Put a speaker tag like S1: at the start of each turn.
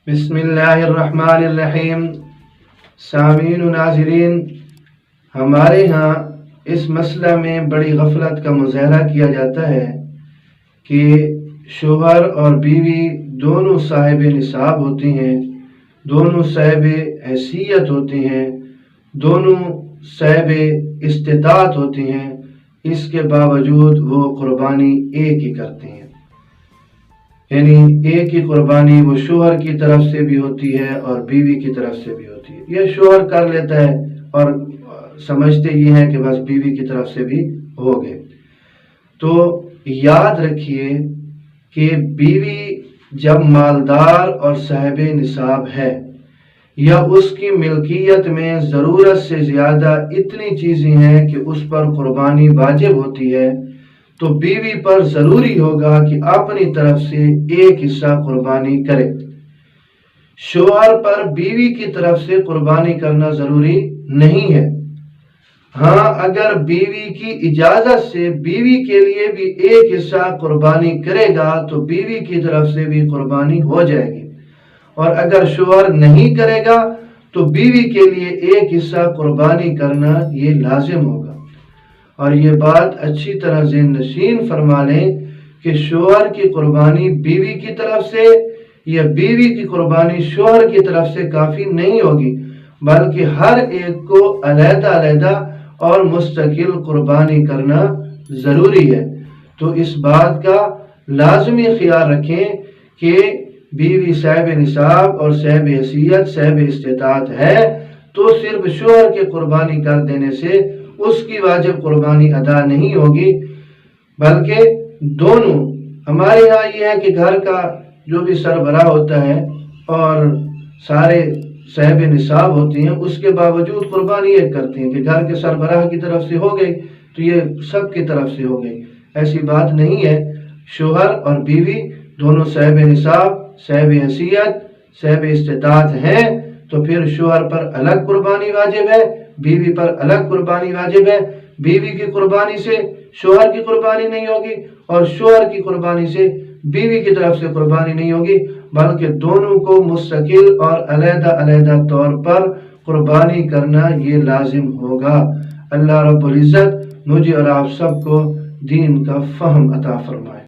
S1: بسم اللہ الرحمن الرحیم۔ سامعین و ناظرین، ہمارے ہاں اس مسئلہ میں بڑی غفلت کا مظاہرہ کیا جاتا ہے کہ شوہر اور بیوی دونوں صاحب نصاب ہوتے ہیں، دونوں صاحب حیثیت ہوتے ہیں، دونوں صاحب استطاعت ہوتے ہیں، اس کے باوجود وہ قربانی ایک ہی کرتے ہیں، یعنی ایک ہی قربانی وہ شوہر کی طرف سے بھی ہوتی ہے اور بیوی کی طرف سے بھی ہوتی ہے۔ یہ شوہر کر لیتا ہے اور سمجھتے یہ ہے کہ بس بیوی کی طرف سے بھی ہو گئے۔ تو یاد رکھیے کہ بیوی جب مالدار اور صاحب نصاب ہے یا اس کی ملکیت میں ضرورت سے زیادہ اتنی چیزیں ہیں کہ اس پر قربانی واجب ہوتی ہے، تو بیوی پر ضروری ہوگا کہ اپنی طرف سے ایک حصہ قربانی کرے۔ شوہر پر بیوی کی طرف سے قربانی کرنا ضروری نہیں ہے۔ ہاں، اگر بیوی کی اجازت سے بیوی کے لیے بھی ایک حصہ قربانی کرے گا تو بیوی کی طرف سے بھی قربانی ہو جائے گی، اور اگر شوہر نہیں کرے گا تو بیوی کے لیے ایک حصہ قربانی کرنا یہ لازم ہوگا۔ اور یہ بات اچھی طرح ذہن نشین فرما لیں کہ شوہر کی قربانی بیوی کی طرف سے یا بیوی کی قربانی شوہر کی طرف سے کافی نہیں ہوگی، بلکہ ہر ایک کو علیحدہ علیحدہ اور مستقل قربانی کرنا ضروری ہے۔ تو اس بات کا لازمی خیال رکھیں کہ بیوی صاحب نصاب اور صاحب حیثیت صاحب استطاعت ہے تو صرف شوہر کے قربانی کر دینے سے اس کی واجب قربانی ادا نہیں ہوگی، بلکہ دونوں۔ ہمارے یہاں یہ ہے کہ گھر کا جو بھی سربراہ ہوتا ہے اور سارے صاحب نصاب ہوتے ہیں، اس کے باوجود قربانی ایک کرتے ہیں کہ گھر کے سربراہ کی طرف سے ہو گئی تو یہ سب کی طرف سے ہو گئی۔ ایسی بات نہیں ہے۔ شوہر اور بیوی دونوں صاحب نصاب صاحب حیثیت صاحب استطاعت ہیں تو پھر شوہر پر الگ قربانی واجب ہے، بیوی پر الگ قربانی واجب ہے۔ بیوی کی قربانی سے شوہر کی قربانی نہیں ہوگی اور شوہر کی قربانی سے بیوی کی طرف سے قربانی نہیں ہوگی، بلکہ دونوں کو مستقل اور علیحدہ علیحدہ طور پر قربانی کرنا یہ لازم ہوگا۔ اللہ رب العزت مجھے اور آپ سب کو دین کا فہم عطا فرمائے۔